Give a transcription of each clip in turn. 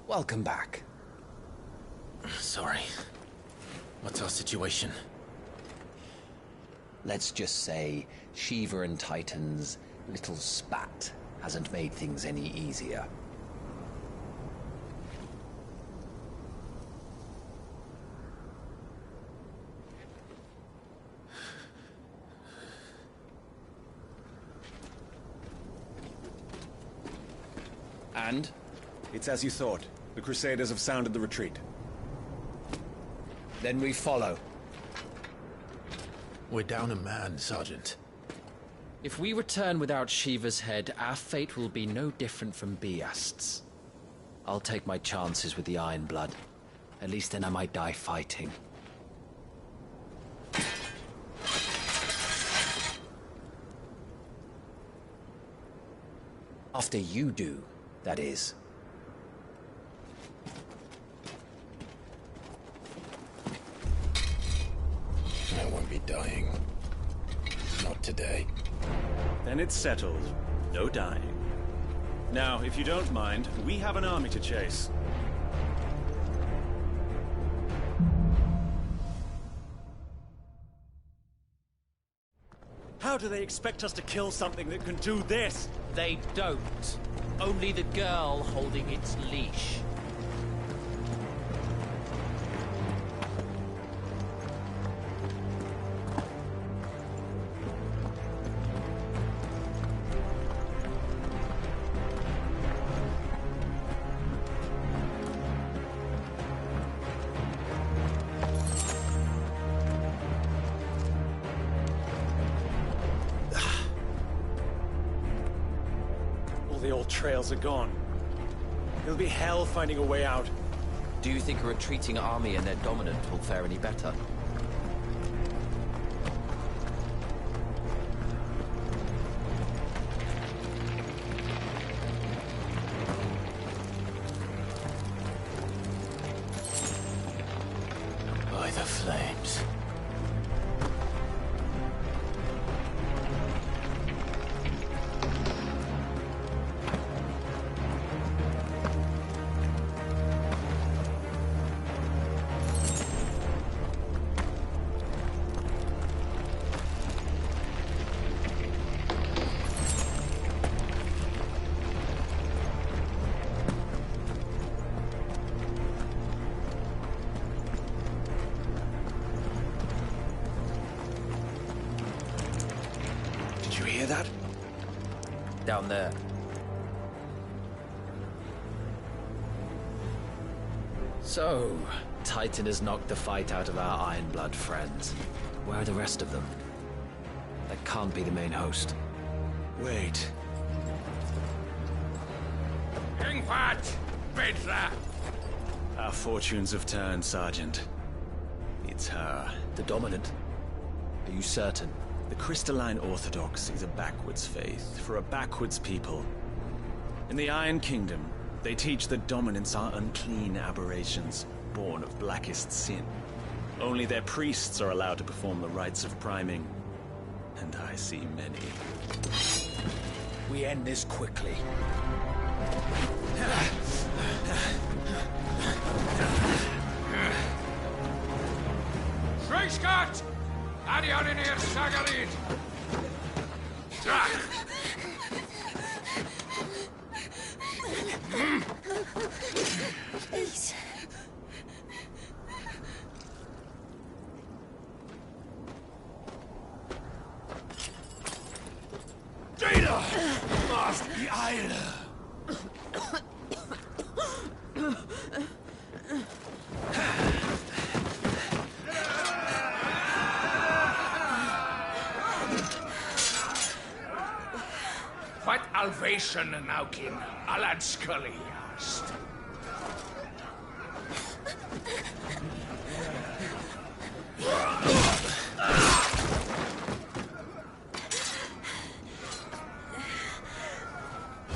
Welcome back. Sorry. What's our situation? Let's just say Shiva and Titan's little spat hasn't made things any easier. And? It's as you thought. The Crusaders have sounded the retreat. Then we follow. We're down a man, Sergeant. If we return without Shiva's head, our fate will be no different from Biast's. I'll take my chances with the Iron Blood. At least then I might die fighting. After you do, that is. I won't be dying. Not today. Then it's settled. No dying. Now, if you don't mind, we have an army to chase. How do they expect us to kill something that can do this? They don't. Only the girl holding its leash. The old trails are gone. It'll be hell finding a way out. Do you think a retreating army and their dominant will fare any better? By the flames. Did you hear that? Down there. So, Titan has knocked the fight out of our Iron Blood friends. Where are the rest of them? That can't be the main host. Wait. Ingvat! Petra! Our fortunes have turned, Sergeant. It's her. The dominant? Are you certain? The Crystalline Orthodox is a backwards faith for a backwards people. In the Iron Kingdom, they teach that dominants are unclean aberrations, born of blackest sin. Only their priests are allowed to perform the rites of priming. And I see many. We end this quickly. Schreikskat! Adioninir Sagarid! Please. Data! Must be Eile! What Alvation Naukin Alad Scullyast?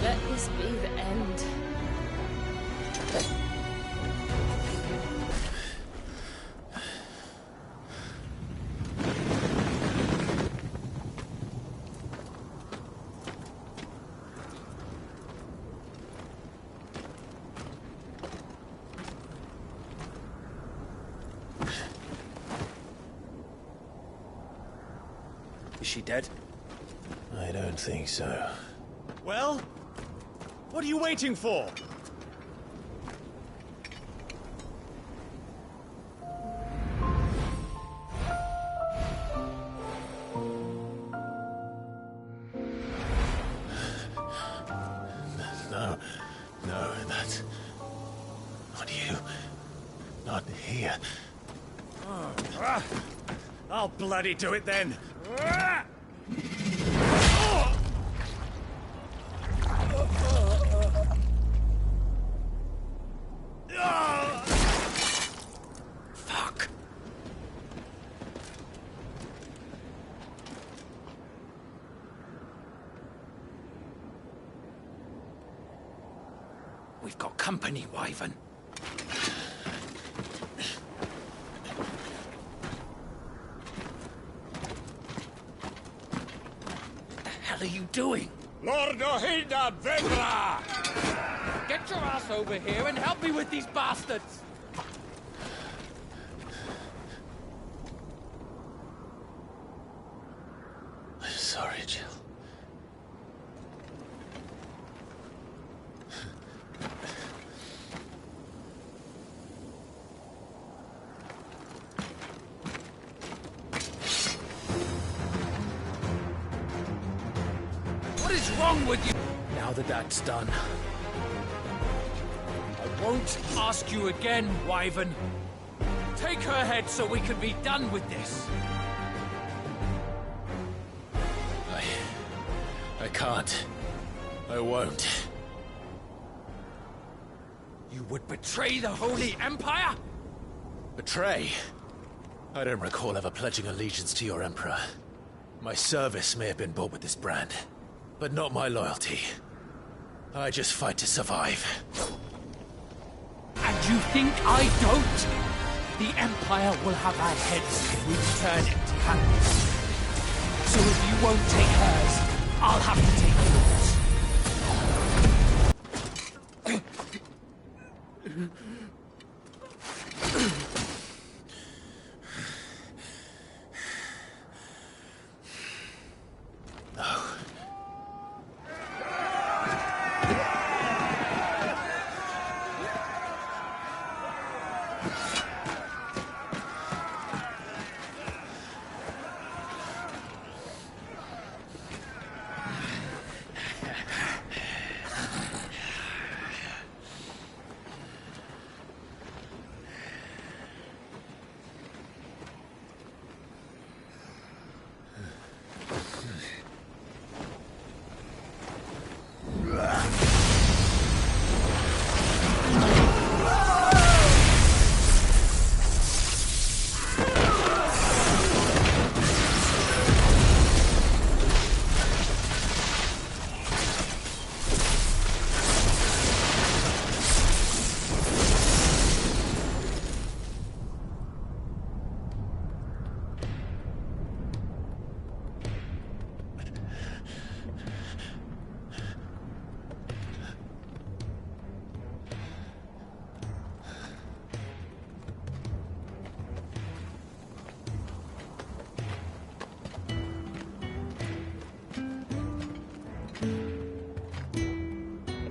Let this be the end. she dead? I don't think so. Well, what are you waiting for? No, that's not you. Not here. I'll bloody do it then. Fuck. We've got company, Wyvern. What the hell are you doing? Lord Ohilda Vendra! Get your ass over here and help me with these bastards! I'm sorry, Jill. What is wrong with you? Now that that's done, I won't ask you again, Wyvern. Take her head so we can be done with this. I can't. I won't. You would betray the Holy Empire? Betray? I don't recall ever pledging allegiance to your Emperor. My service may have been bought with this brand, but not my loyalty. I just fight to survive. And you think I don't? The Empire will have our heads if we turn empty-handed. So if you won't take hers, I'll have to take yours.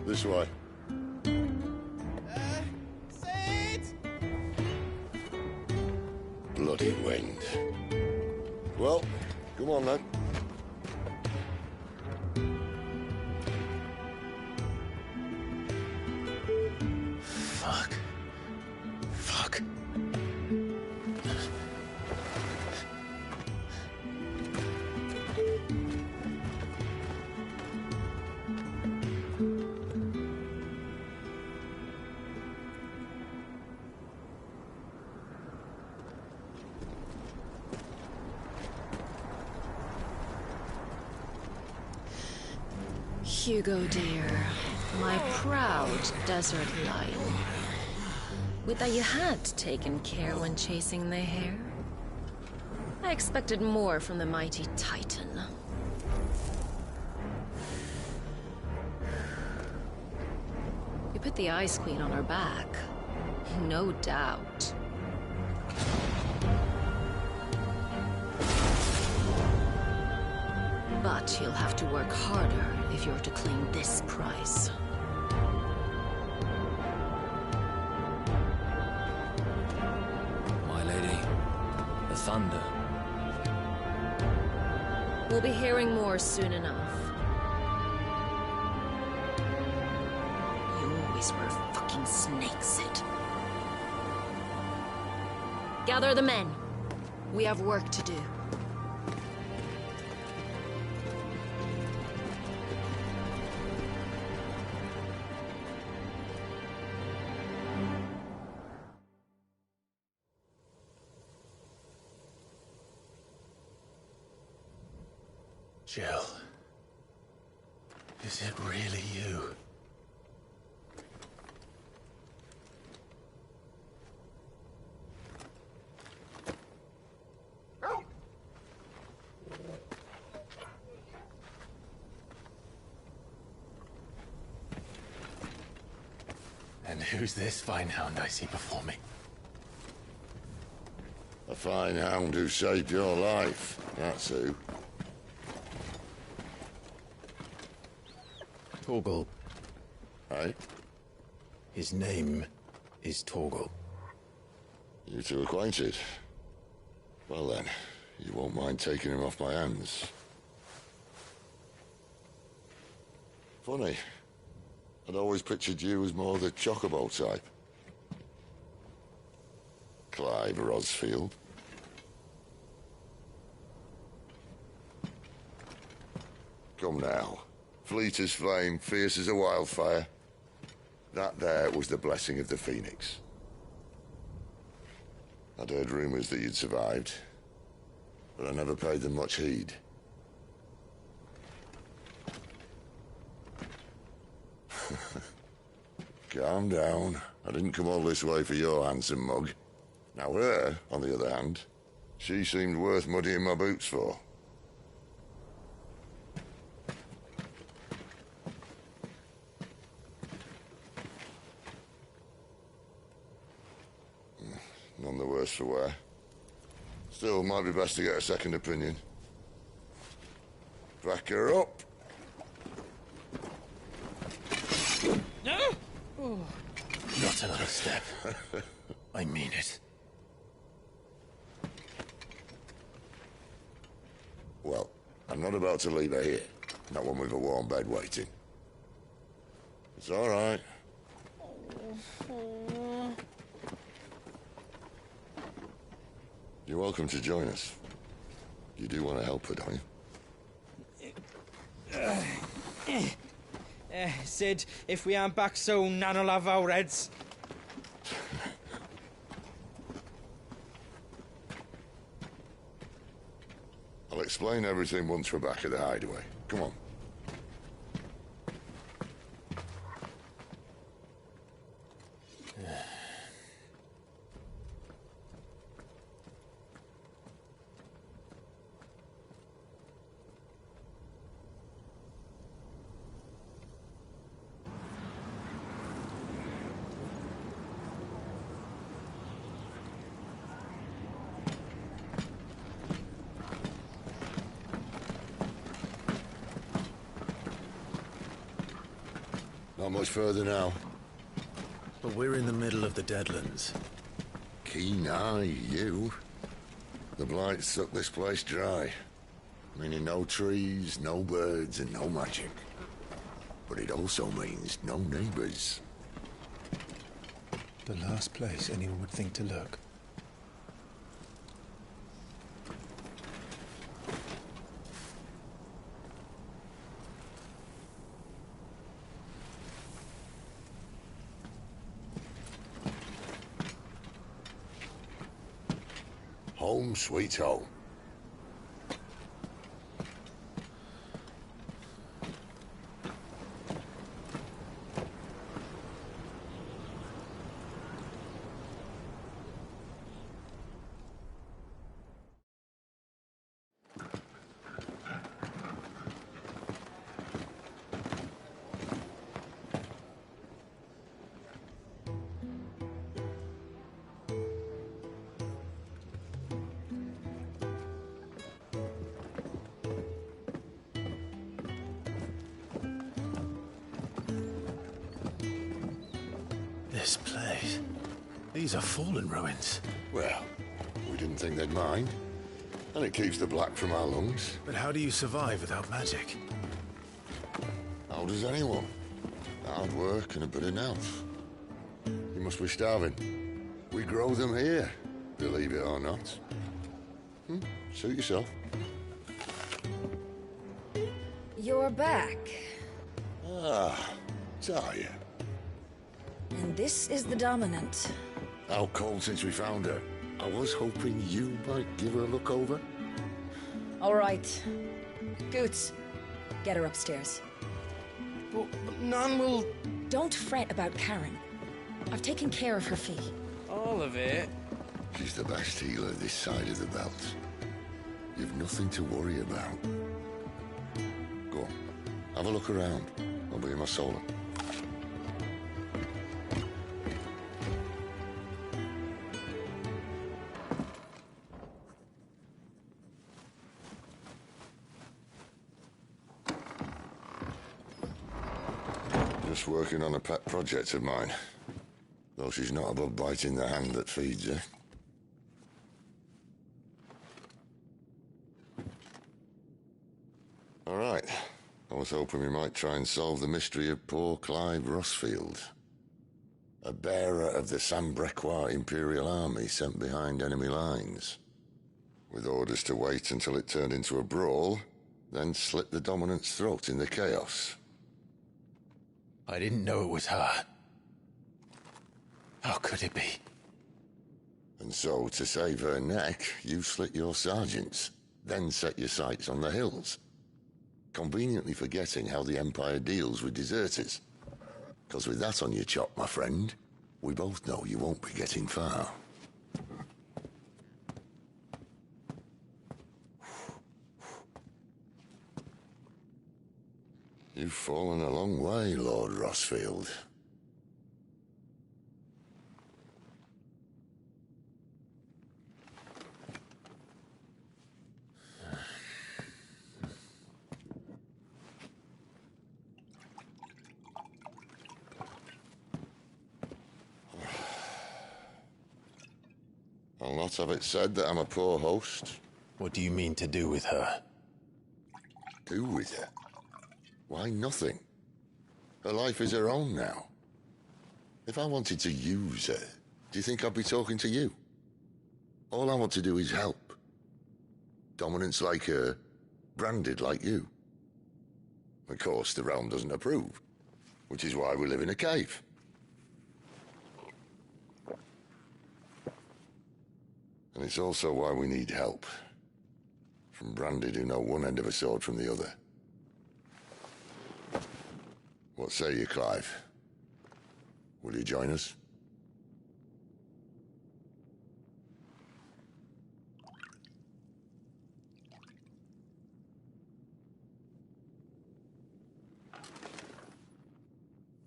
This way. Bloody wind. Well, come on then. Fuck. Fuck. Hugo dear, my proud desert lion. Would that you had taken care when chasing the hare? I expected more from the mighty Titan. You put the Ice Queen on her back, no doubt. But you'll have to work harder if you're to claim this prize. My lady, the thunder. We'll be hearing more soon enough. You always were a fucking snake, Sid. Gather the men. We have work to do. Jill. Is it really you? And who's this fine hound I see before me? A fine hound who saved your life. That's who. Torgal. Hey? His name is Torgal. You two acquainted? Well then, you won't mind taking him off my hands. Funny. I'd always pictured you as more the Chocobo type. Clive Rosfield. Come now. Fleet as flame, fierce as a wildfire. That there was the blessing of the Phoenix. I'd heard rumors that you'd survived, but I never paid them much heed. Calm down. I didn't come all this way for your handsome mug. Now her, on the other hand, she seemed worth muddying my boots for. None the worse for wear. Still, might be best to get a second opinion. Back her up. Not another step. I mean it. Well, I'm not about to leave her here. Not one with a warm bed waiting. It's all right. You're welcome to join us. You do want to help her, don't you? Sid, if we aren't back soon, Nan'll have our heads. I'll explain everything once we're back at the hideaway. Come on. Not much further now. But we're in the middle of the Deadlands. Keen eye, you. The blight sucked this place dry. Meaning no trees, no birds, and no magic. But it also means no neighbors. The last place anyone would think to look. Home sweet home. This place. These are fallen ruins. Well, we didn't think they'd mind. And it keeps the black from our lungs. But how do you survive without magic? How does anyone? Hard work and a bit of nerve. You must be starving. We grow them here, believe it or not. Suit yourself. You're back. Ah, Talia. And this is the Dominant. How cold since we found her. I was hoping you might give her a look over. All right. Goots, get her upstairs. But Nan will... Don't fret about Karen. I've taken care of her fee. All of it? She's the best healer this side of the belt. You've nothing to worry about. Go on, have a look around. I'll be in my solar. Just working on a pet project of mine. Though she's not above biting the hand that feeds her. All right. I was hoping we might try and solve the mystery of poor Clive Rossfield. A bearer of the Sambrequa Imperial Army sent behind enemy lines. With orders to wait until it turned into a brawl, then slit the Dominant's throat in the chaos. I didn't know it was her. How could it be? And so, to save her neck, you slit your sergeants, then set your sights on the hills. Conveniently forgetting how the Empire deals with deserters. Because with that on your chop, my friend, we both know you won't be getting far. You've fallen a long way, Lord Rossfield. I'll not have it said that I'm a poor host. What do you mean to do with her? Do with her? Why, nothing. Her life is her own now. If I wanted to use her, do you think I'd be talking to you? All I want to do is help. Dominants like her, branded like you. Of course, the realm doesn't approve, which is why we live in a cave. And it's also why we need help. From branded who know one end of a sword from the other. What say you, Clive? Will you join us?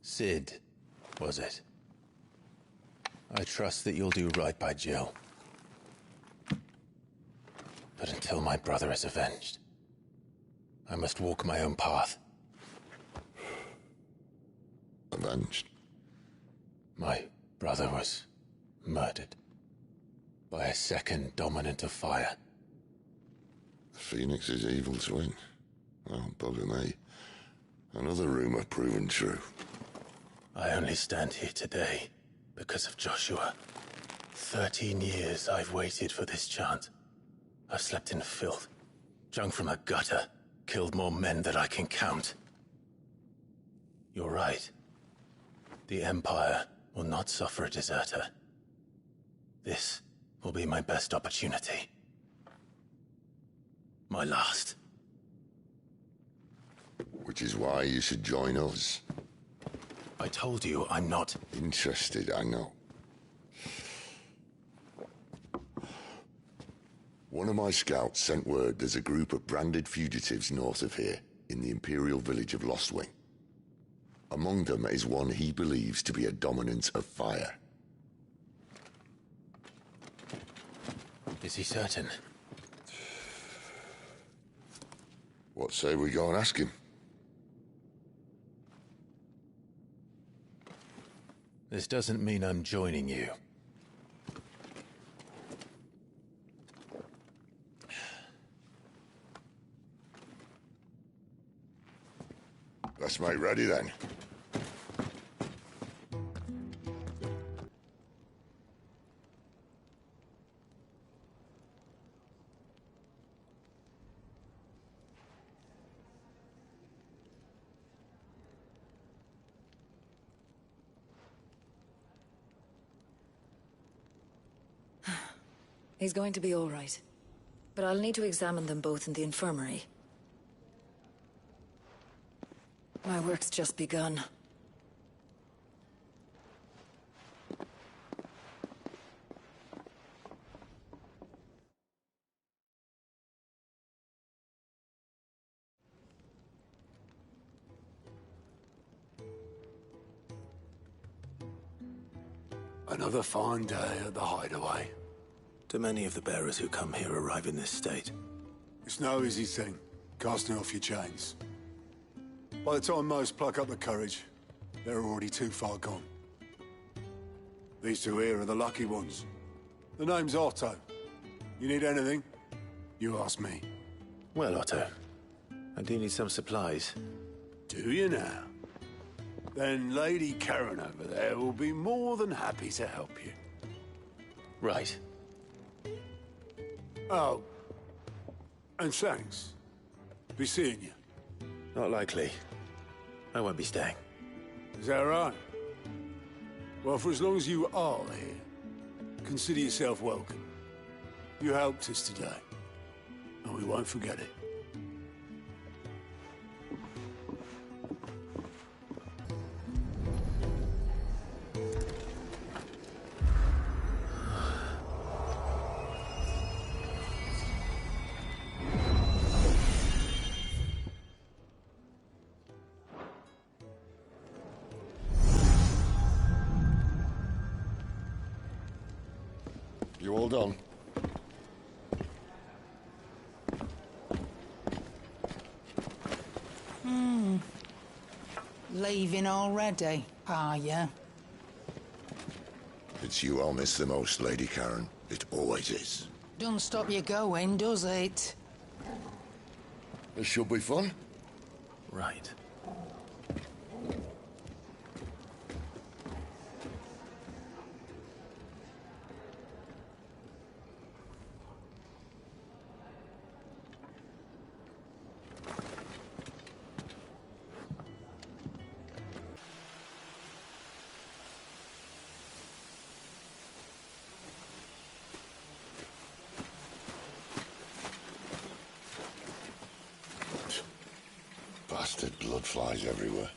Cid, was it? I trust that you'll do right by Jill. But until my brother is avenged, I must walk my own path. Avenged? My brother was murdered by a second Dominant of Fire. The Phoenix's evil twin. Oh, bugger me. Another rumor proven true. I only stand here today because of Joshua. 13 years I've waited for this chance. I've slept in filth, drunk from a gutter, killed more men than I can count. You're right. The Empire will not suffer a deserter. This will be my best opportunity. My last. Which is why you should join us. I told you I'm not interested, I know. One of my scouts sent word there's a group of branded fugitives north of here, in the Imperial village of Lostwing. Among them is one he believes to be a Dominant of Fire. Is he certain? What say we go and ask him? This doesn't mean I'm joining you. Let's make ready then. He's going to be all right. But I'll need to examine them both in the infirmary. My work's just begun. Another fine day at the Hideaway. Do many of the bearers who come here arrive in this state? It's no easy thing, casting off your chains. By the time most pluck up the courage, they're already too far gone. These two here are the lucky ones. The name's Otto. You need anything? You ask me. Well, Otto, I do need some supplies. Do you now? Then Lady Karen over there will be more than happy to help you. Right. Oh, and thanks. Be seeing you. Not likely. I won't be staying. Is that right? Well, for as long as you are here, consider yourself welcome. You helped us today, and we won't forget it. You all done? Leaving already, are you? It's you I'll miss the most, Lady Karen. It always is. Don't stop you going, does it? This should be fun. Right. Bastard blood flies everywhere.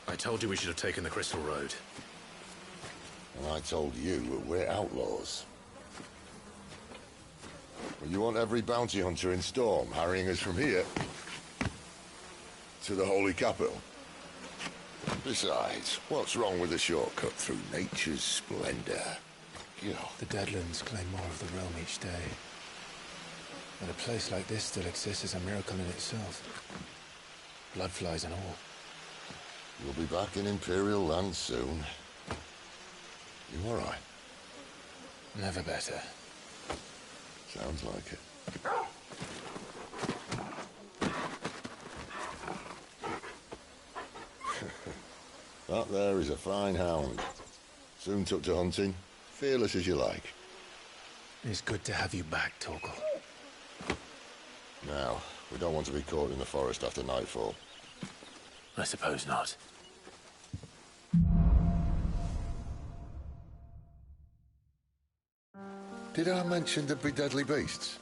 I told you we should have taken the Crystal Road. And I told you that we're outlaws. Well, you want every bounty hunter in Storm harrying us from here to the Holy Capital? Besides, what's wrong with a shortcut through nature's splendor? The Deadlands claim more of the realm each day. That a place like this still exists is a miracle in itself. Bloodflies and all. You'll be back in Imperial land soon. You all right? Never better. Sounds like it. That there is a fine hound. Soon took to hunting. Fearless as you like. It's good to have you back, Torgal. Now, we don't want to be caught in the forest after nightfall. I suppose not. Did I mention there'd be deadly beasts?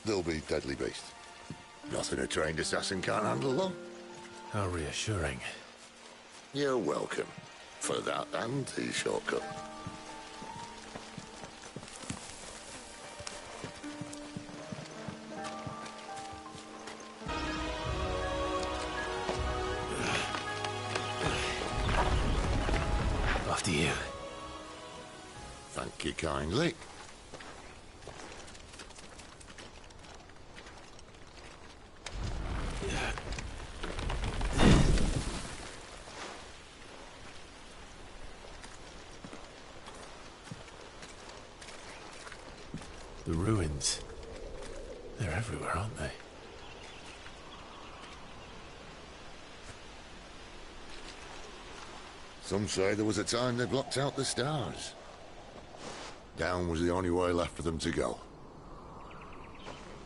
There'll be deadly beasts. Nothing a trained assassin can't handle, though. How reassuring. You're welcome. For that and the shortcut. After you. Thank you kindly. The ruins. They're everywhere, aren't they? Some say there was a time they blocked out the stars. Down was the only way left for them to go.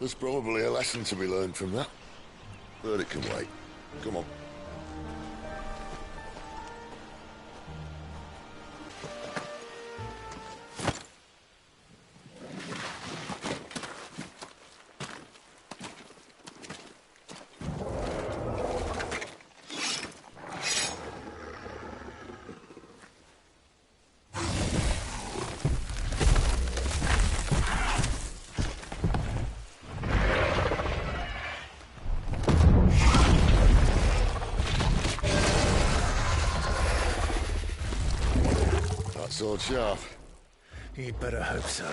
There's probably a lesson to be learned from that. But it can wait. Come on. Sword sharp. You'd better hope so.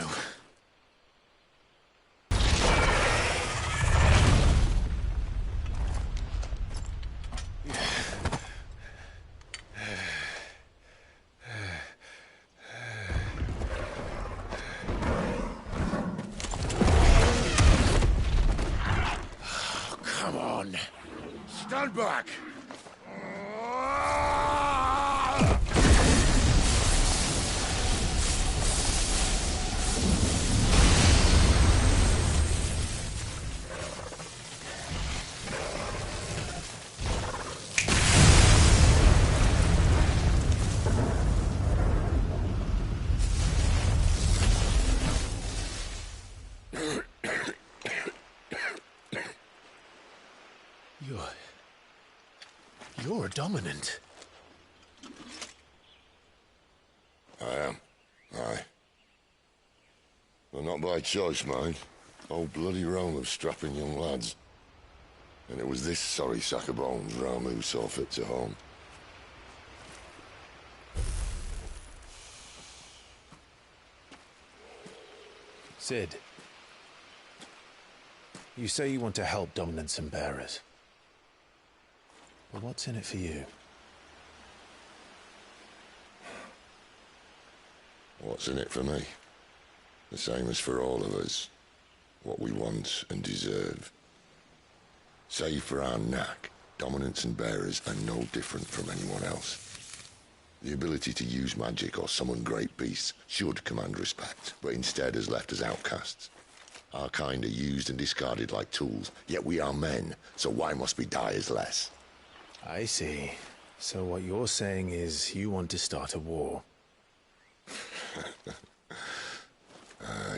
Oh, come on. Stand back. You're dominant. I am. Aye. But not by choice, mind. Old bloody Rome of strapping young lads. And it was this sorry sack of bones Ramu saw fit to home. Cid. You say you want to help dominants and bearers. But what's in it for you? What's in it for me? The same as for all of us. What we want and deserve. Save for our knack, dominants and bearers are no different from anyone else. The ability to use magic or summon great beasts should command respect, but instead has left us outcasts. Our kind are used and discarded like tools, yet we are men, so why must we die as less? I see. So what you're saying is you want to start a war.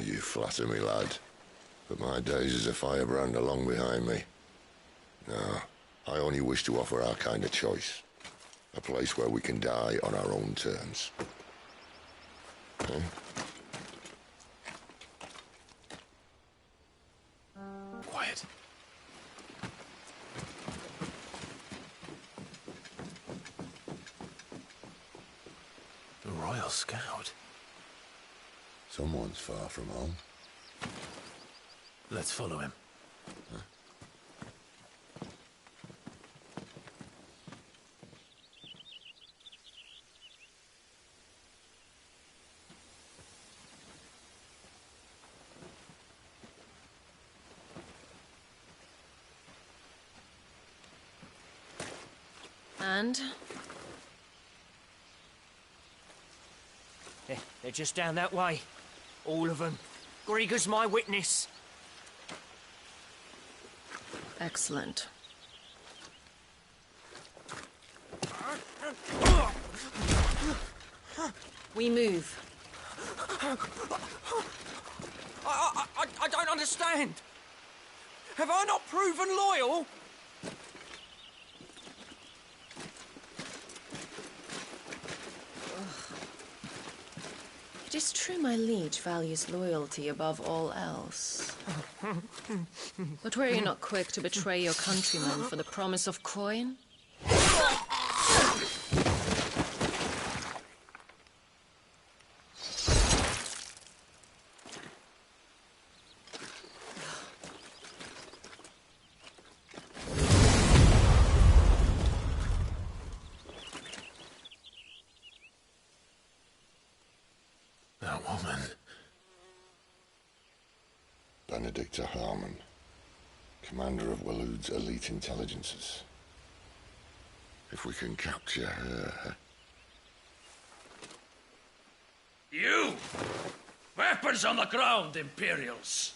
You flatter me, lad. But my days as a firebrand are long behind me. No, I only wish to offer our kind a choice. A place where we can die on our own terms. Huh? Quiet. The Royal Scout. Someone's far from home. Let's follow him. Huh? And? They're just down that way. All of them. Grieger's my witness. Excellent. We move. I don't understand. Have I not proven loyal? It is true my liege values loyalty above all else. But were you not quick to betray your countrymen for the promise of coin? That woman. Benedicta Harmon, commander of Waloed's elite intelligences. If we can capture her... You! Weapons on the ground, Imperials!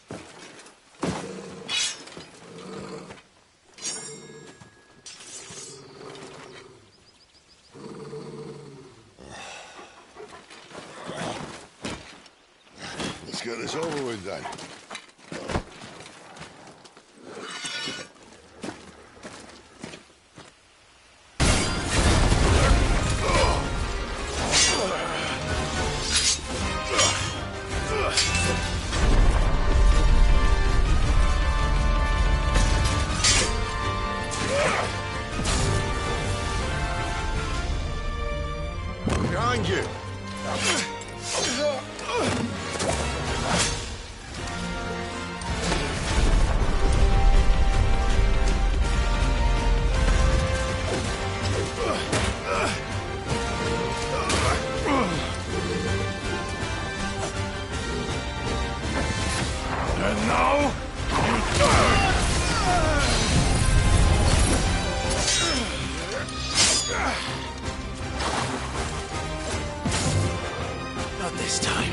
Let's get this over with then. Behind you! And now, Not this time.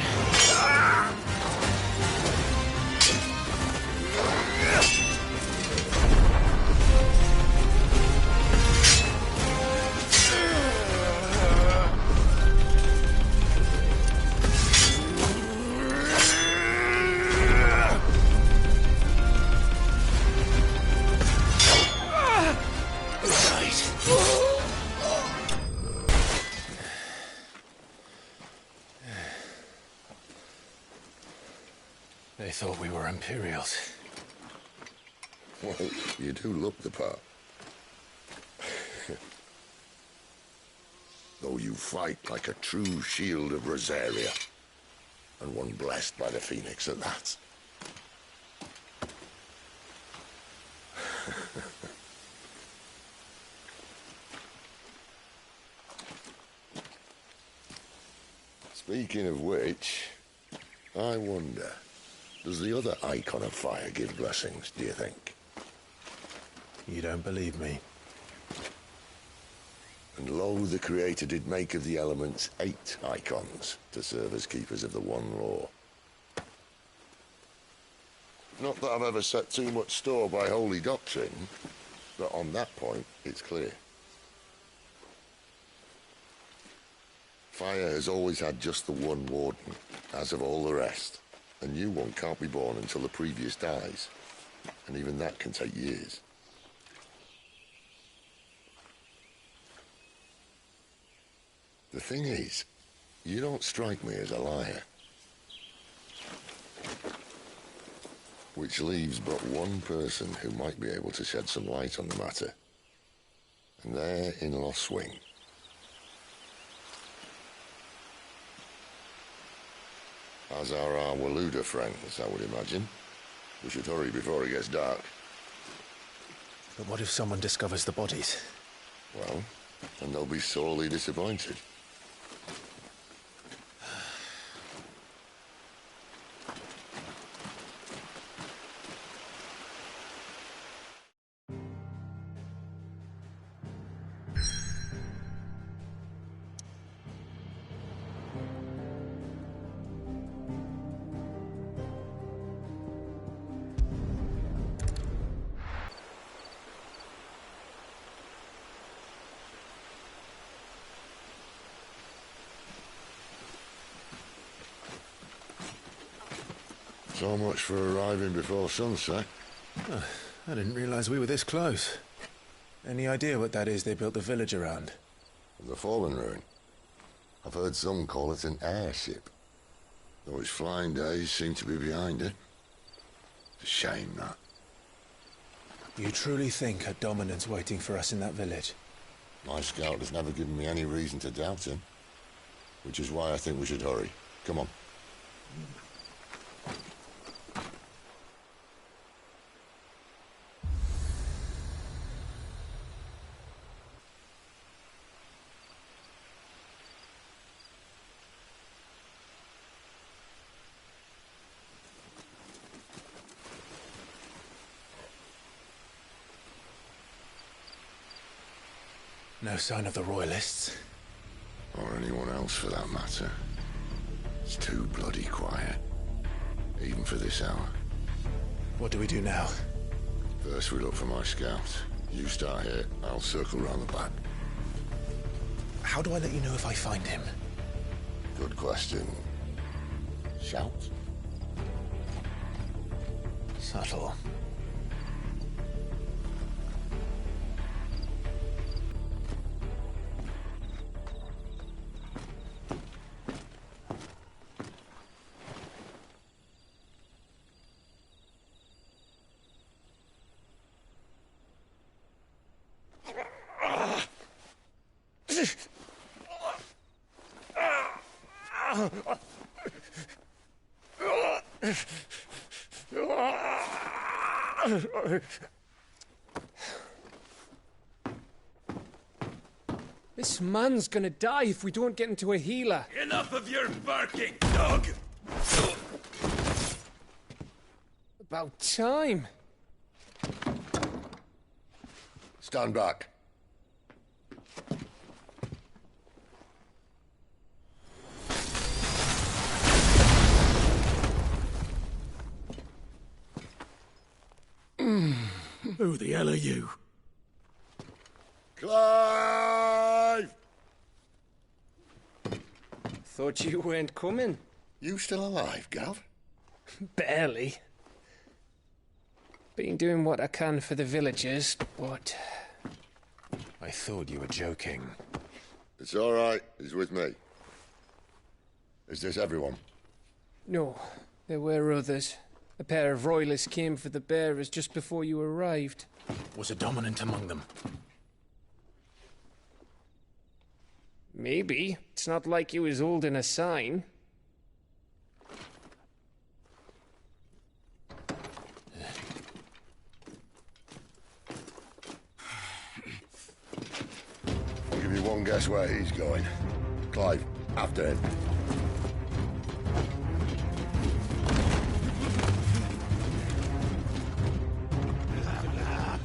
They thought we were Imperials. Well, you do look the part. Though you fight like a true shield of Rosaria. And one blessed by the Phoenix at that. Speaking of which, I wonder, does the other Icon of Fire give blessings, do you think? You don't believe me? And lo, the Creator did make of the elements 8 Icons to serve as keepers of the One Law. Not that I've ever set too much store by holy doctrine, but on that point, it's clear. Fire has always had just the one Warden, as of all the rest. A new one can't be born until the previous dies, and even that can take years. The thing is, you don't strike me as a liar. Which leaves but one person who might be able to shed some light on the matter. And they're in Lostwing. As are our Waloeda friends, I would imagine. We should hurry before it gets dark. But what if someone discovers the bodies? Well, then they'll be sorely disappointed. So much for arriving before sunset. Oh, I didn't realize we were this close. Any idea what that is they built the village around? The Fallen Ruin. I've heard some call it an airship. Though its flying days seem to be behind it. It's a shame, that. You truly think a dominant's waiting for us in that village? My scout has never given me any reason to doubt him. Which is why I think we should hurry. Come on. No sign of the Royalists. Or anyone else for that matter. It's too bloody quiet. Even for this hour. What do we do now? First we look for my scouts. You start here, I'll circle round the back. How do I let you know if I find him? Good question. Shout? Subtle. This man's gonna die if we don't get into a healer. Enough of your barking, dog! About time. Stand back. Who the hell are you? Clive! Thought you weren't coming. You still alive, Gav? Barely. Been doing what I can for the villagers, but... I thought you were joking. It's all right. He's with me. Is this everyone? No, there were others. A pair of royalists came for the bearers just before you arrived. Was a dominant among them? Maybe. It's not like he was holding a sign. I'll give you one guess where he's going. Clive, after him.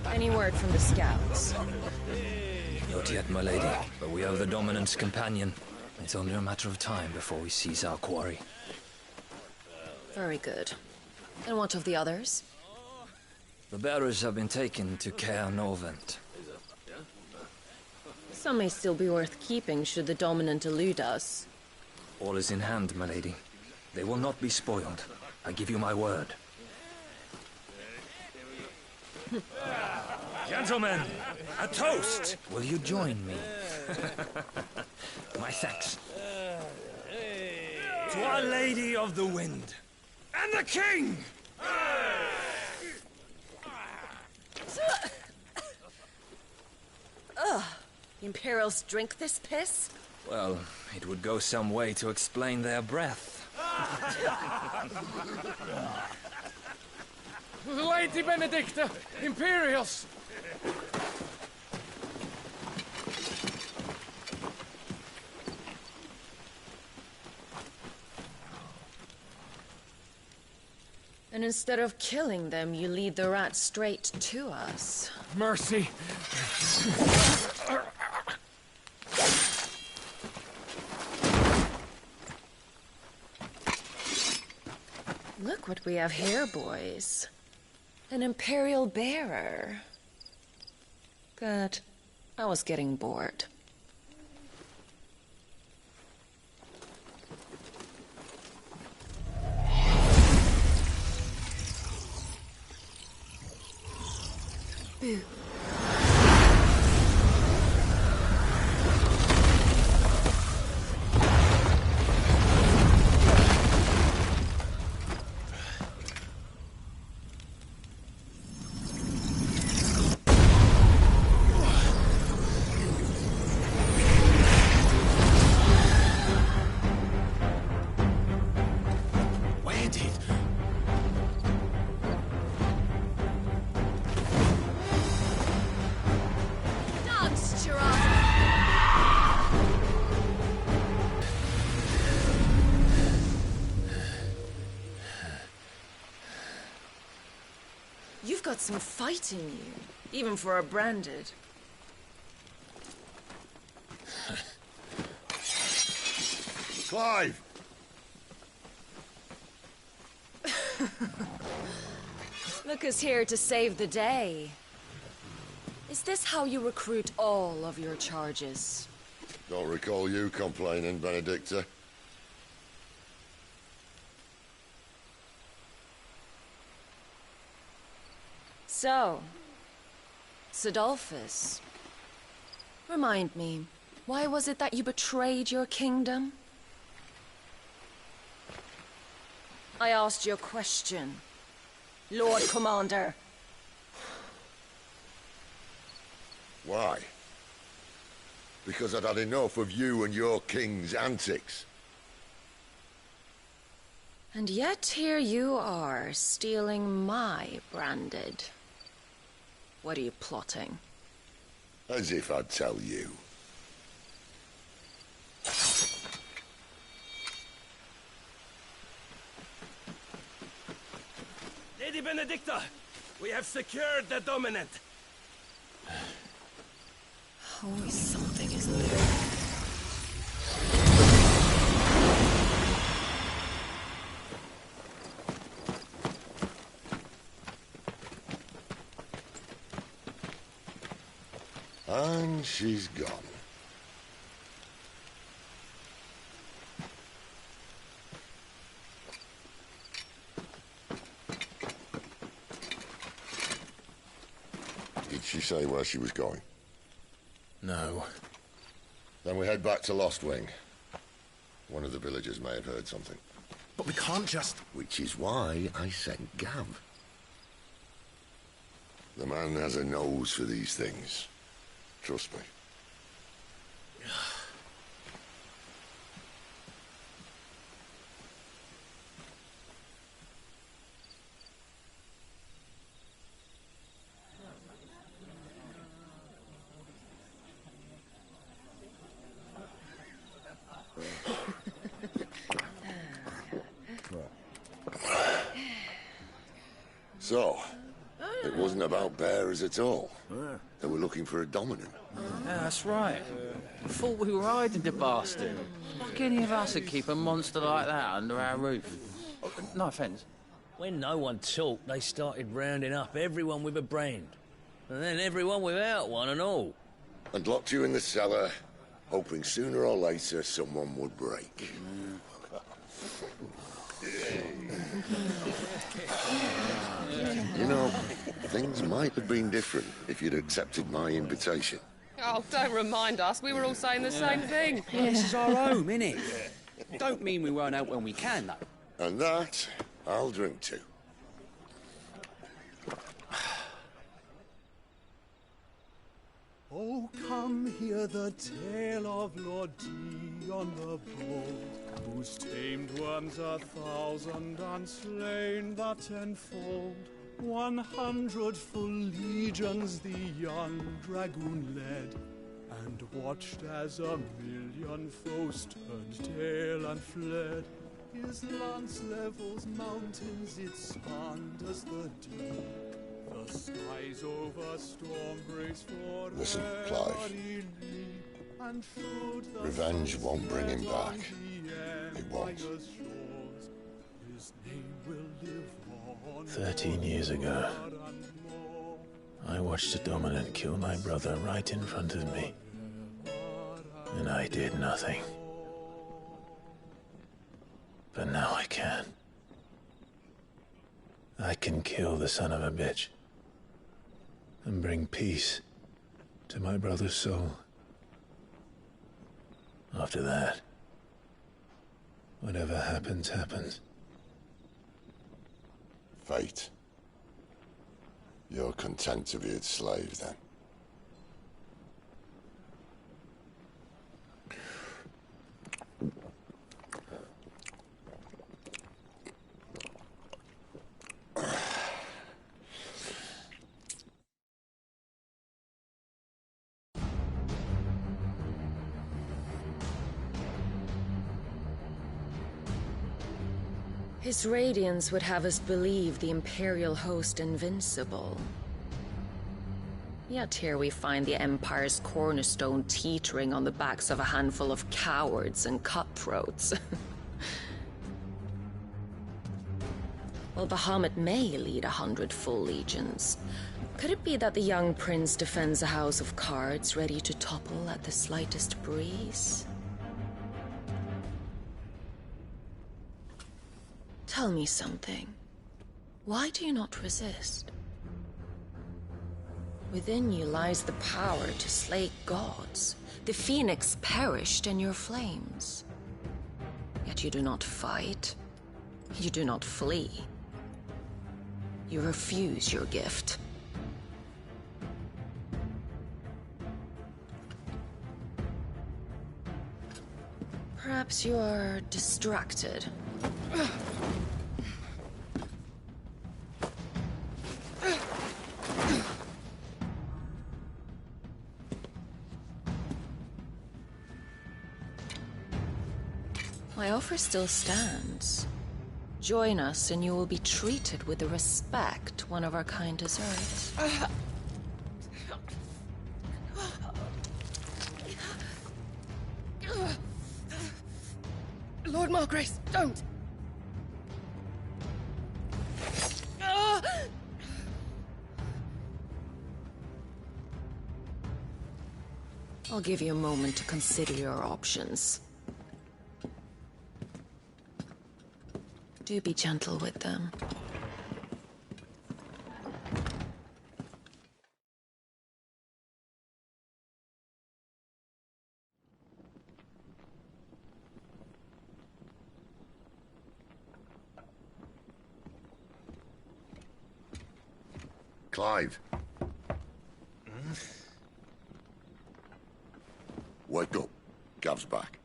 Any word from the scouts? Not yet, my lady, but we have the Dominant's companion. It's only a matter of time before we seize our quarry. Very good. And what of the others? The bearers have been taken to Caer Novent. Some may still be worth keeping should the Dominant elude us. All is in hand, my lady. They will not be spoiled. I give you my word. Gentlemen, a toast! Will you join me? My thanks. To Our Lady of the Wind. And the King! Ugh. The Imperials drink this piss? Well, it would go some way to explain their breath. Lady Benedicta! Imperials! And instead of killing them, you lead the rats straight to us. Mercy! Look what we have here, boys. An Imperial bearer. Good. I was getting bored. Boo. You've got some fight in you, even for a branded. Clive! Look who's here to save the day. Is this how you recruit all of your charges? Don't recall you complaining, Benedicta. So, Cidolfus, remind me, why was it that you betrayed your kingdom? I asked you a question, Lord Commander. Why? Because I'd had enough of you and your king's antics. And yet here you are, stealing my branded. What are you plotting? As if I'd tell you. Lady Benedicta, we have secured the Dominant. Always something, isn't there? And she's gone. Did she say where she was going? No. Then we head back to Lost Wing. One of the villagers may have heard something. But we can't just... Which is why I sent Gav. The man has a nose for these things. Trust me. So, it wasn't about bears at all. They were looking for a dominant. Yeah, that's right. Thought we were hiding the bastard. Like any of us would keep a monster like that under our roof. No offence. When no one talked, they started rounding up everyone with a brand. And then everyone without one and all. And locked you in the cellar, hoping sooner or later someone would break. You know, things might have been different if you'd accepted my invitation. Oh, don't remind us. We were all saying the same thing. Yeah, this is our home, innit? Don't mean we won't help when we can, though. And that, I'll drink to. Oh, come hear the tale of Lord Dion the Bold, whose tamed worms 1,000 and slain the 10-fold. 100 full legions the young dragoon led, and watched as 1,000,000 foes turned tail and fled. His lance levels mountains, it spanders the deep. The skies over storm breaks for Listen, Clive. Revenge won't bring him back. It won't. 13 years ago, I watched a dominant kill my brother right in front of me. And I did nothing. But now I can. I can kill the son of a bitch. And bring peace to my brother's soul. After that, whatever happens, happens. Fate. You're content to be its slave, then? His radiance would have us believe the Imperial host invincible. Yet here we find the Empire's cornerstone teetering on the backs of a handful of cowards and cutthroats. Well, Bahamut may lead 100 full legions. Could it be that the young prince defends a house of cards ready to topple at the slightest breeze? Tell me something. Why do you not resist? Within you lies the power to slay gods. The Phoenix perished in your flames. Yet you do not fight. You do not flee. You refuse your gift. Perhaps you are distracted. My offer still stands. Join us and you will be treated with the respect one of our kind deserves. Lord Margrace, don't! I'll give you a moment to consider your options. Do be gentle with them. Clive. Wake up. Gav's back.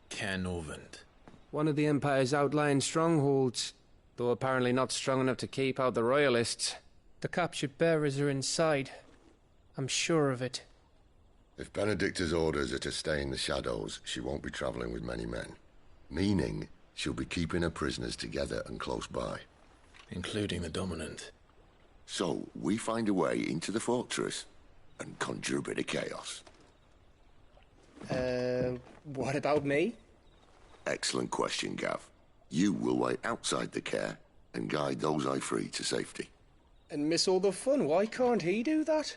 Caernarvon. One of the Empire's outlying strongholds, though apparently not strong enough to keep out the Royalists. The captured bearers are inside. I'm sure of it. If Benedicta's orders are to stay in the shadows, she won't be travelling with many men. Meaning, she'll be keeping her prisoners together and close by. Including the Dominant. So, we find a way into the fortress and conjure a bit of chaos. What about me? Excellent question, Gav. You will wait outside the care and guide those I free to safety. And miss all the fun. Why can't he do that?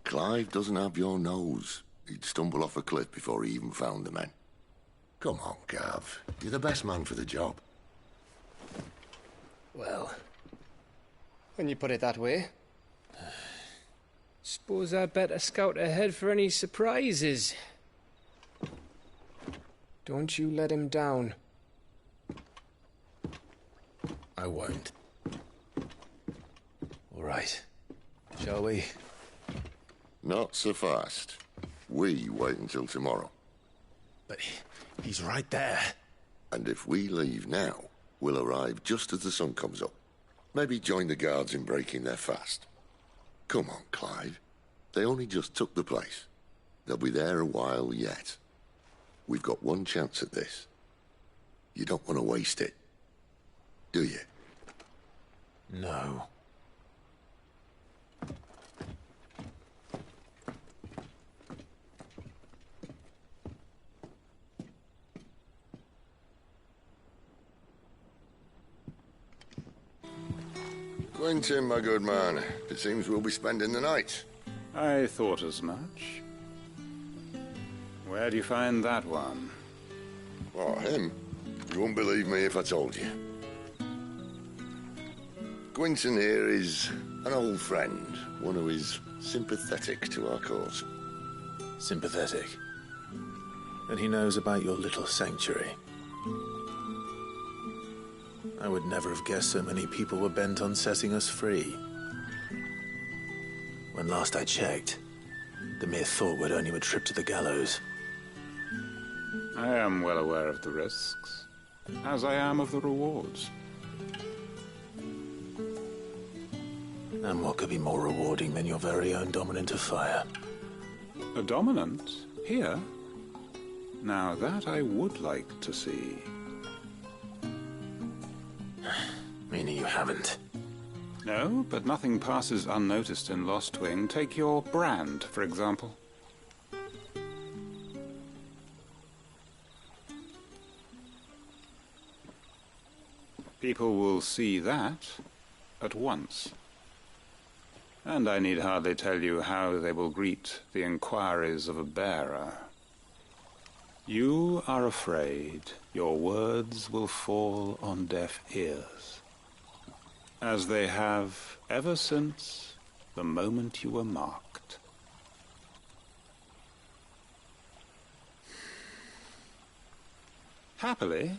Clive doesn't have your nose. He'd stumble off a cliff before he even found the men. Come on, Gav. You're the best man for the job. Well, when you put it that way. Suppose I'd better scout ahead for any surprises. Don't you let him down. I won't. All right. Shall we? Not so fast. We wait until tomorrow. But he's right there. And if we leave now, we'll arrive just as the sun comes up. Maybe join the guards in breaking their fast. Come on, Clive. They only just took the place. They'll be there a while yet. We've got one chance at this. You don't want to waste it, do you? No. Quentin, my good man. It seems we'll be spending the night. I thought as much. Where do you find that one? Oh, him? You wouldn't believe me if I told you. Quentin here is an old friend, one who is sympathetic to our cause. Sympathetic? And he knows about your little sanctuary. I would never have guessed so many people were bent on setting us free. When last I checked, the mere thought would earn you a trip to the gallows. I am well aware of the risks, as I am of the rewards. And what could be more rewarding than your very own Dominant of Fire? A Dominant? Here? Now that I would like to see. Meaning you haven't? No, but nothing passes unnoticed in Lostwing. Take your brand, for example. People will see that at once. And I need hardly tell you how they will greet the inquiries of a bearer. You are afraid your words will fall on deaf ears, as they have ever since the moment you were marked. Happily,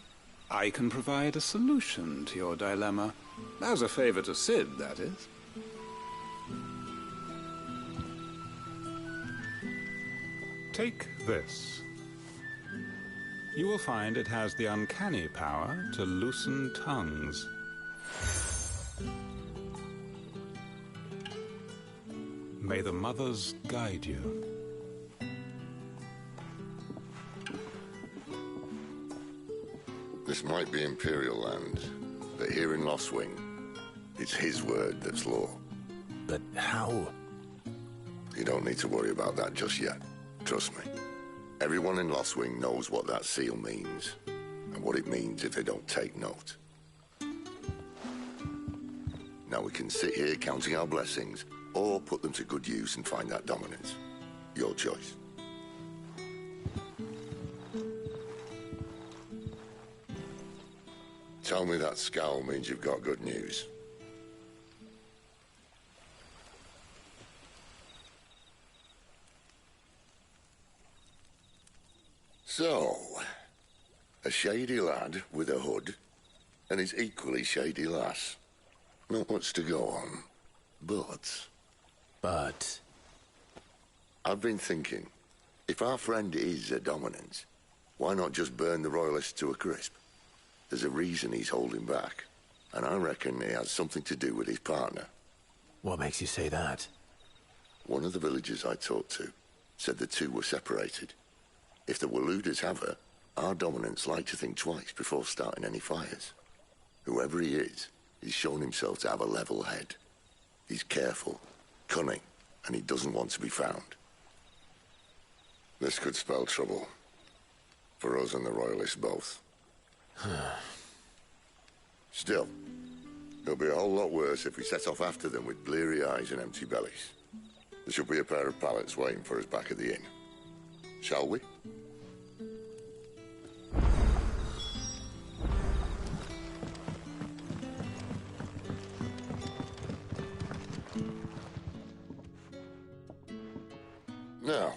I can provide a solution to your dilemma. As a favor to Cid, that is. Take this. You will find it has the uncanny power to loosen tongues. May the mothers guide you. This might be Imperial land, but here in Lostwing, it's his word that's law. But how? You don't need to worry about that just yet. Trust me. Everyone in Lostwing knows what that seal means, and what it means if they don't take note. Now we can sit here counting our blessings, or put them to good use and find that dominance. Your choice. Tell me that scowl means you've got good news. So, a shady lad with a hood, and his equally shady lass. Not much to go on, but... I've been thinking, if our friend is a dominant, why not just burn the Royalists to a crisp? There's a reason he's holding back, and I reckon it has something to do with his partner. What makes you say that? One of the villagers I talked to said the two were separated. If the Waluders have her, our dominants like to think twice before starting any fires. Whoever he is, he's shown himself to have a level head. He's careful, cunning, and he doesn't want to be found. This could spell trouble. For us and the Royalists both. Still, it'll be a whole lot worse if we set off after them with bleary eyes and empty bellies. There should be a pair of pallets waiting for us back at the inn. Shall we? Now,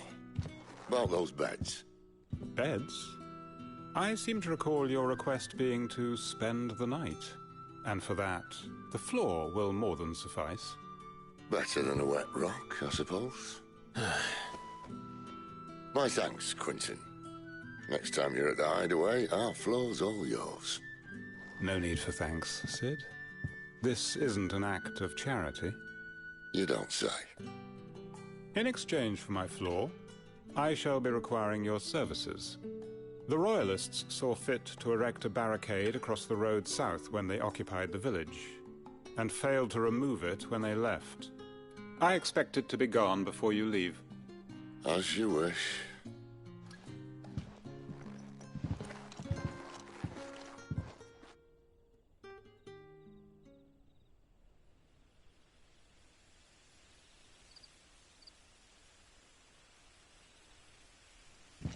about those beds. Beds? I seem to recall your request being to spend the night. And for that, the floor will more than suffice. Better than a wet rock, I suppose. My thanks, Quentin. Next time you're at the Hideaway, our floor's all yours. No need for thanks, Cid. This isn't an act of charity. You don't say. In exchange for my floor, I shall be requiring your services. The Royalists saw fit to erect a barricade across the road south when they occupied the village, and failed to remove it when they left. I expect it to be gone before you leave. As you wish.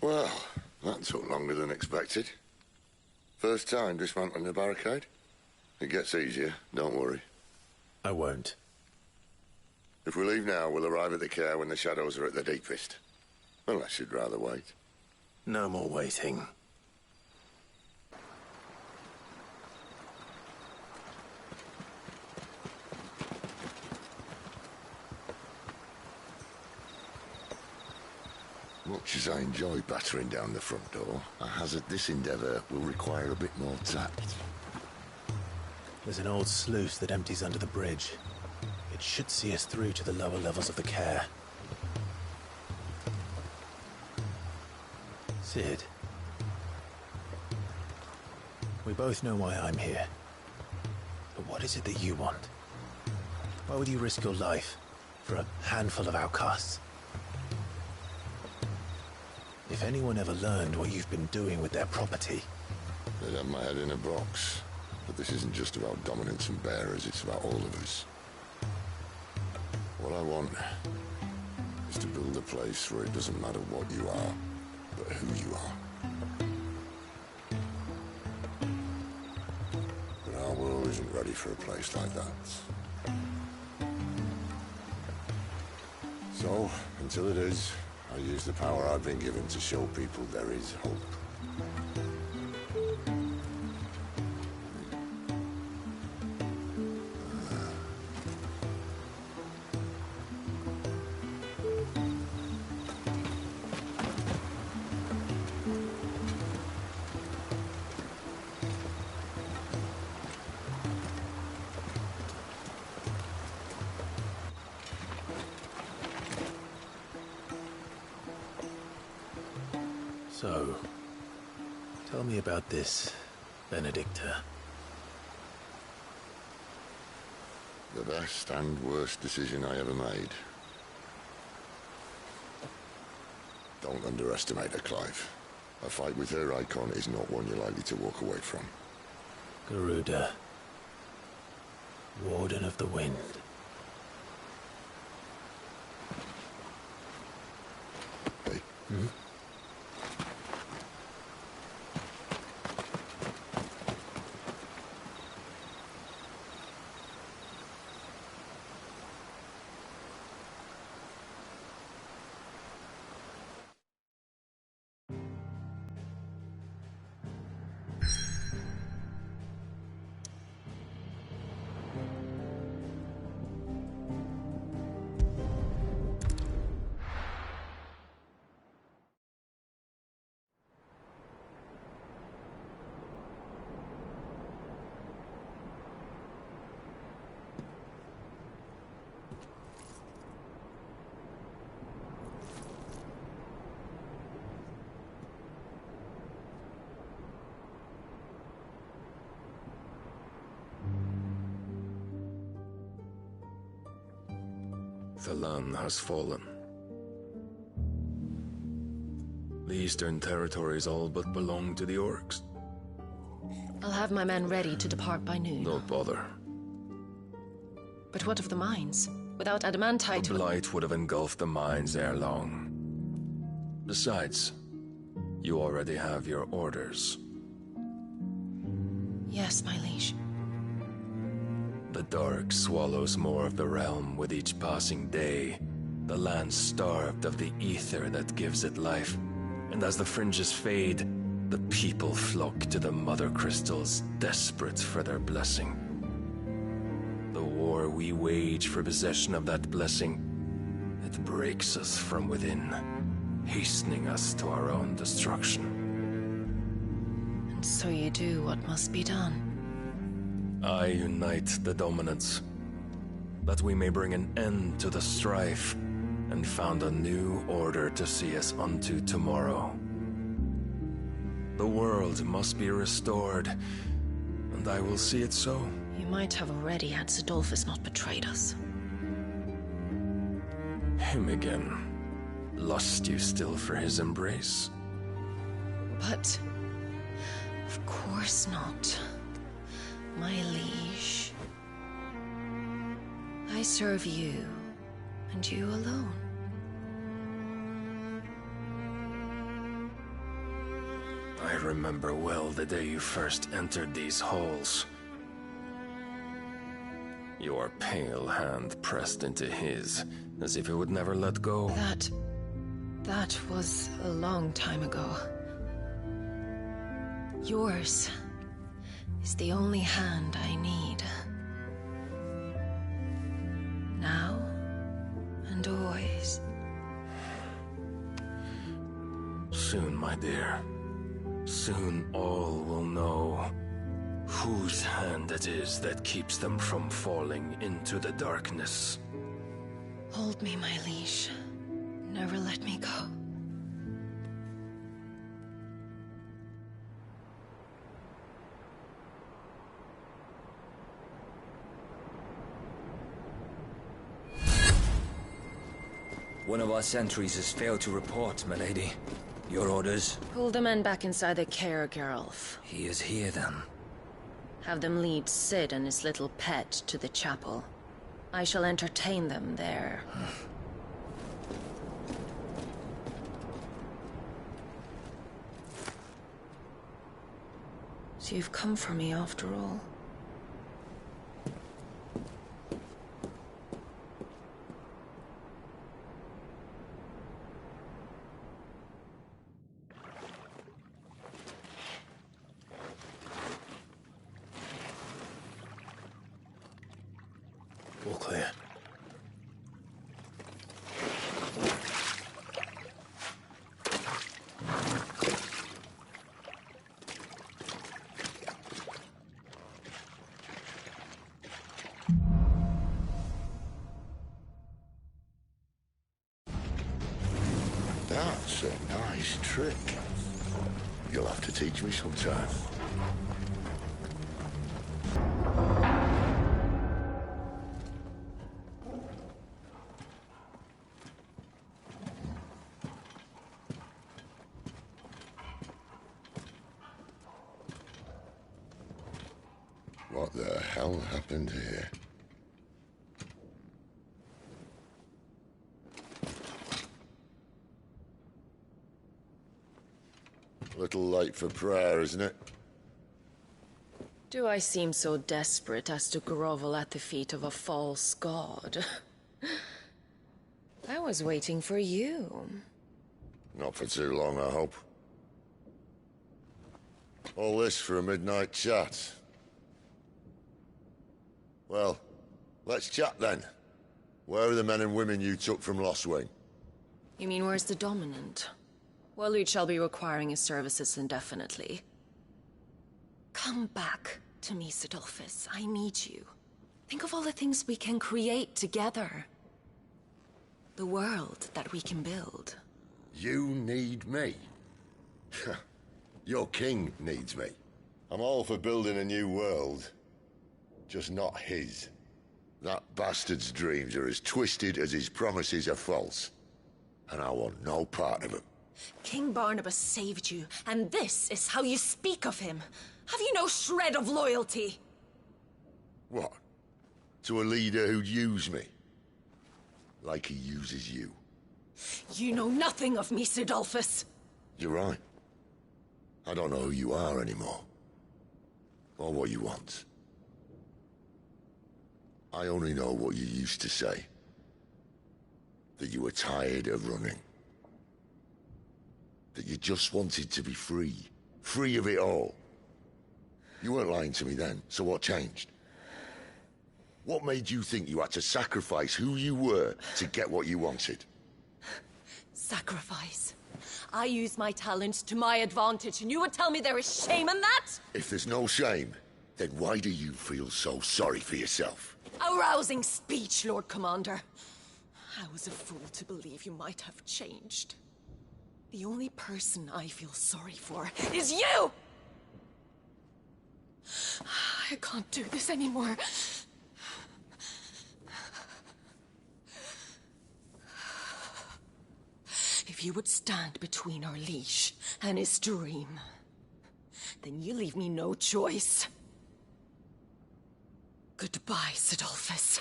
Well, that took longer than expected. First time dismantling the barricade? It gets easier, don't worry. I won't. If we leave now, we'll arrive at the Care when the shadows are at their deepest. Unless you'd rather wait. No more waiting. Much as I enjoy battering down the front door, I hazard this endeavour will require a bit more tact. There's an old sluice that empties under the bridge. It should see us through to the lower levels of the Care. Cid. We both know why I'm here. But what is it that you want? Why would you risk your life for a handful of outcasts? If anyone ever learned what you've been doing with their property... They'd have my head in a box. But this isn't just about dominance and bearers, it's about all of us. What I want is to build a place where it doesn't matter what you are, but who you are. But our world isn't ready for a place like that. So, until it is, I use the power I've been given to show people there is hope. So, tell me about this, Benedicta. The best and worst decision I ever made. Don't underestimate her, Clive. A fight with her icon is not one you're likely to walk away from. Garuda. Warden of the Wind. Hey. Hmm? Thalan has fallen. The Eastern Territories all but belong to the Orcs. I'll have my men ready to depart by noon. Don't bother. But what of the mines? Without adamantite... The Blight would have engulfed the mines ere long. Besides, you already have your orders. Yes, my liege. The dark swallows more of the realm with each passing day. The land starved of the ether that gives it life. And as the fringes fade, the people flock to the mother crystals, desperate for their blessing. The war we wage for possession of that blessing, it breaks us from within, hastening us to our own destruction. And so you do what must be done. I unite the dominants, that we may bring an end to the strife, and found a new order to see us unto tomorrow. The world must be restored, and I will see it so. You might have already had Sidolphus not betrayed us. Him again. Lust you still for his embrace? But... of course not. My liege. I serve you, and you alone. I remember well the day you first entered these halls. Your pale hand pressed into his, as if it would never let go. That was a long time ago. Yours is the only hand I need. Now and always. Soon, my dear. Soon all will know whose hand it is that keeps them from falling into the darkness. Hold me, my liege. Never let me go. One of our sentries has failed to report, milady. Your orders? Pull the men back inside the care, Geralf. He is here, then. Have them lead Cid and his little pet to the chapel. I shall entertain them there. So you've come for me after all. All clear. That's a nice trick. You'll have to teach me sometime. What the hell happened here? A little late for prayer, isn't it? Do I seem so desperate as to grovel at the feet of a false god? I was waiting for you. Not for too long, I hope. All this for a midnight chat. Well, let's chat then. Where are the men and women you took from Lostwing? You mean where's the Dominant? Waleed shall be requiring his services indefinitely. Come back to me, Cidolfus. I need you. Think of all the things we can create together. The world that we can build. You need me? Your king needs me. I'm all for building a new world. Just not his. That bastard's dreams are as twisted as his promises are false. And I want no part of them. King Barnabas saved you, and this is how you speak of him. Have you no shred of loyalty? What? To a leader who'd use me? Like he uses you. You know nothing of me, Cidolfus. You're right. I don't know who you are anymore. Or what you want. I only know what you used to say. That you were tired of running. That you just wanted to be free. Free of it all. You weren't lying to me then, so what changed? What made you think you had to sacrifice who you were to get what you wanted? Sacrifice. I use my talents to my advantage, and you would tell me there is shame in that? If there's no shame, then why do you feel so sorry for yourself? A rousing speech, Lord Commander. I was a fool to believe you might have changed. The only person I feel sorry for is you! I can't do this anymore. If you would stand between our leash and his dream, then you leave me no choice. Goodbye, Cidolfus.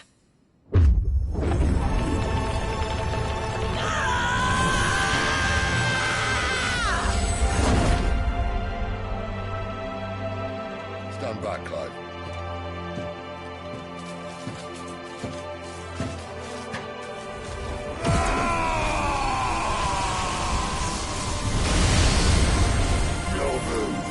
Stand back, Clive. No move.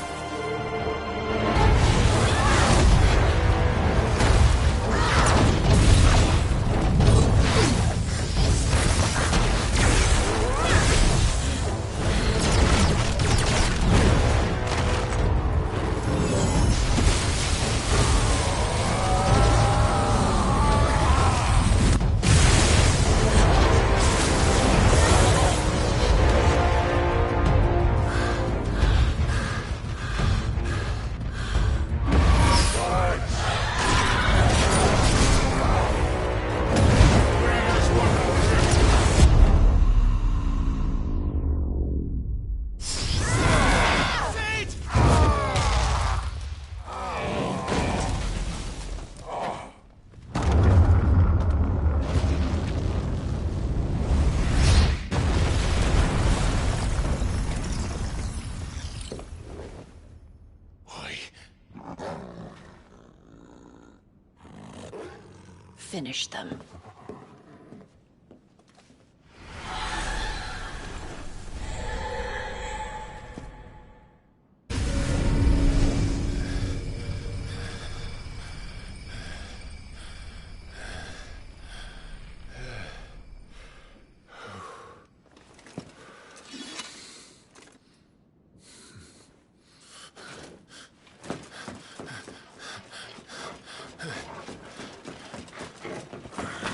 finish them.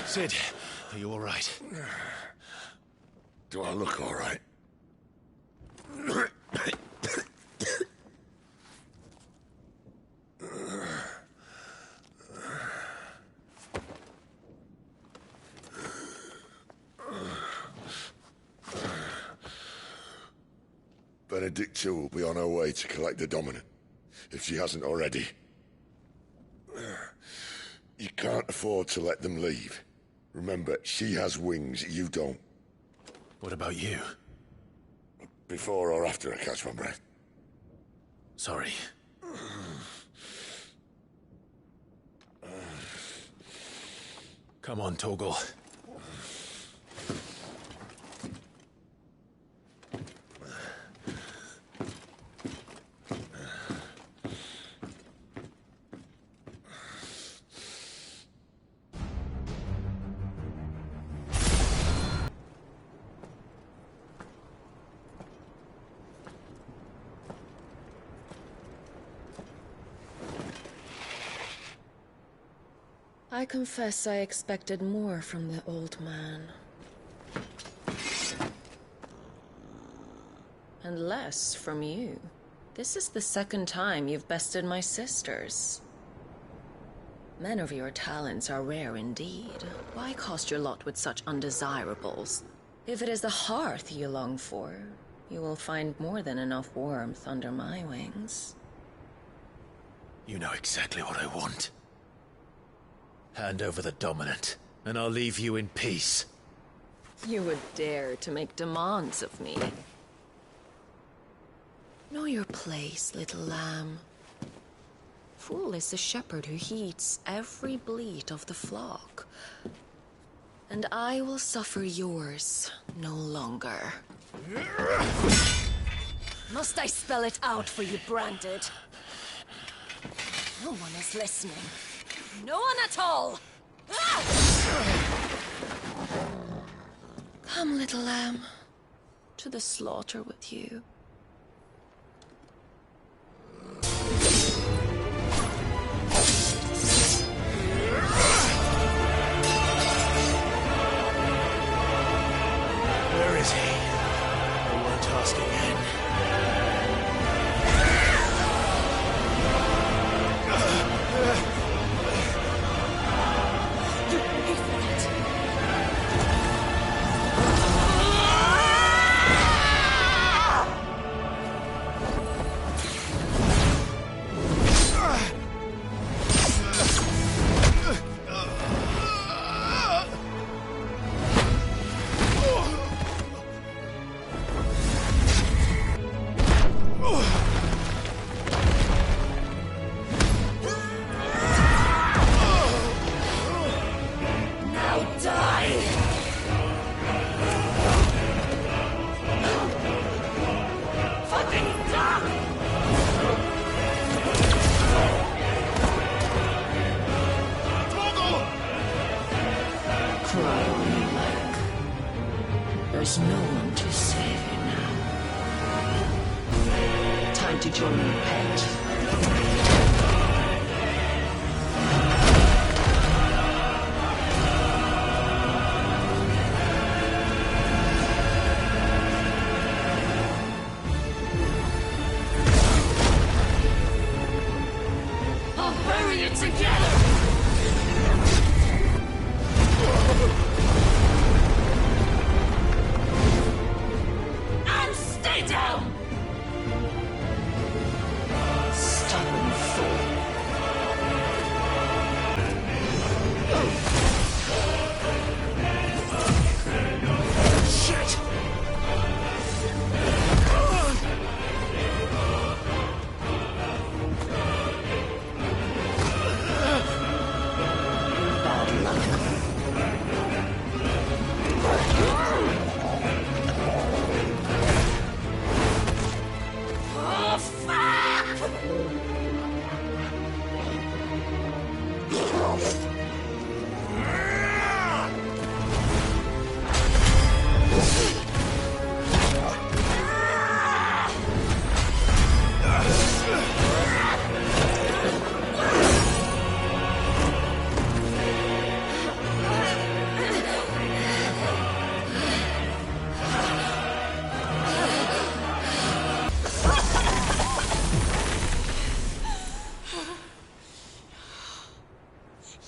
Sid, are you all right? Do I look all right? Benedicta will be on her way to collect the Dominant, if she hasn't already. You can't afford to let them leave. Remember, she has wings, you don't. What about you? Before or after I catch my breath? Sorry. Come on, Torgal. I confess I expected more from the old man. And less from you. This is the second time you've bested my sisters. Men of your talents are rare indeed. Why cast your lot with such undesirables? If it is the hearth you long for, you will find more than enough warmth under my wings. You know exactly what I want. Hand over the Dominant, and I'll leave you in peace. You would dare to make demands of me. Know your place, little lamb. Fool is the shepherd who heeds every bleat of the flock. And I will suffer yours no longer. Must I spell it out for you, Branded? No one is listening. No one at all! Ah! Come, little lamb, to the slaughter with you. Where is he? I won't ask again. There's no one to save you now. Time to join your pet. I'll bury you together! Stay down! Stubborn Oh, fuck!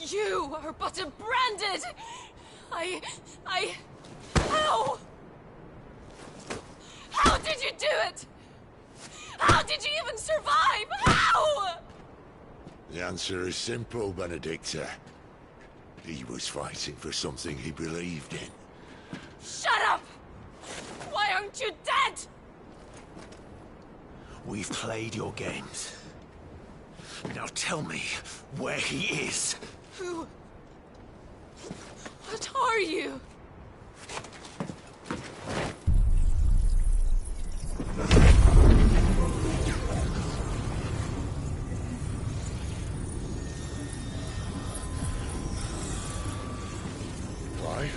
You are but a branded! How? How did you do it? How did you even survive? How? The answer is simple, Benedicta. He was fighting for something he believed in. Shut up! Why aren't you dead? We've played your games. Now tell me where he is. Who? What are you? Clive?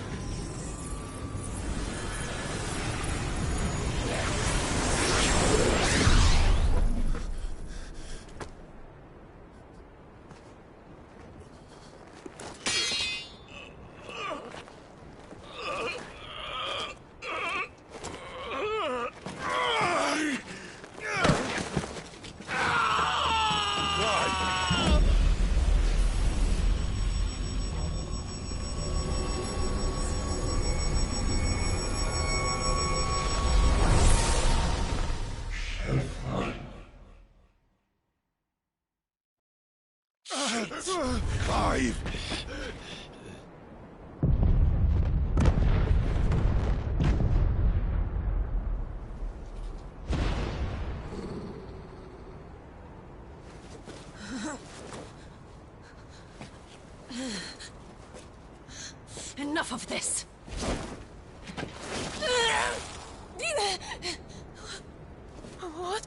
Clive! Enough of this! What?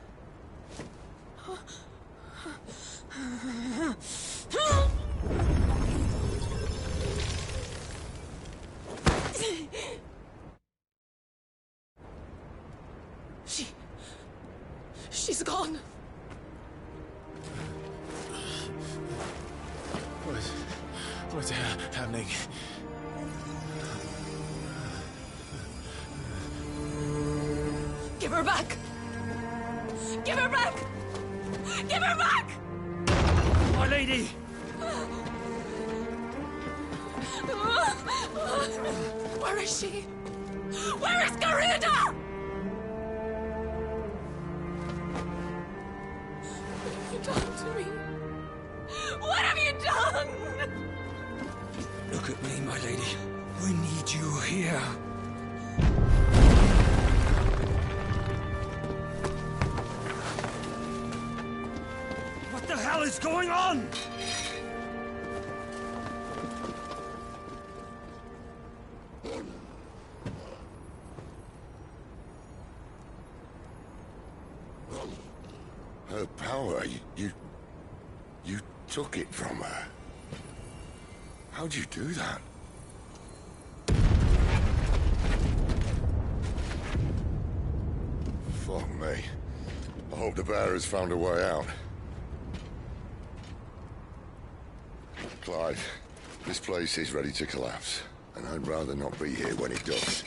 She's gone. What's happening? Give her back! Give her back! Give her back! My lady! Where is she? Where is Garuda? What have you done to me? What have you done? Look at me, my lady. We need you here. What the hell is going on? Her power, you took it from her. How'd you do that? Fuck me. I hope the bearers found a way out. Clive, this place is ready to collapse, and I'd rather not be here when it does.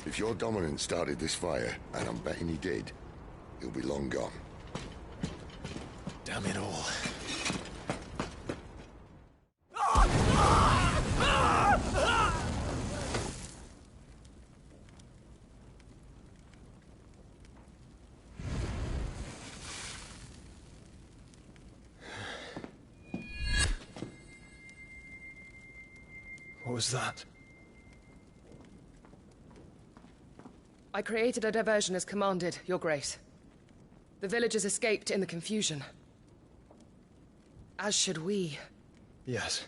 If your dominant started this fire, and I'm betting he did, he'll be long gone. Damn it all. What was that? I created a diversion as commanded, Your Grace. The villagers escaped in the confusion. As should we. Yes.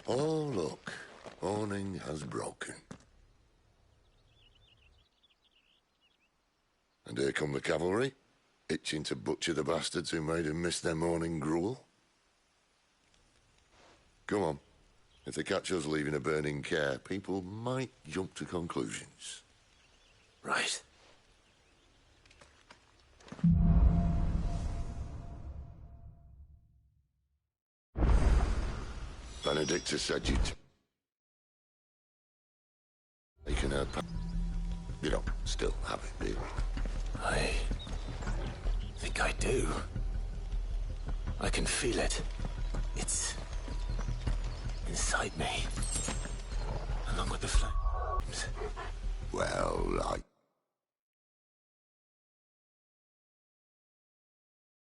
Oh, look. Morning has broken. And here come the cavalry, itching to butcher the bastards who made them miss their morning gruel. Come on. If they catch us leaving a burning care, people might jump to conclusions. Right. Benedicta said you'd taken her pa- You don't still have it, do you? I think I do. I can feel it. It's inside me. Along with the flames. Well,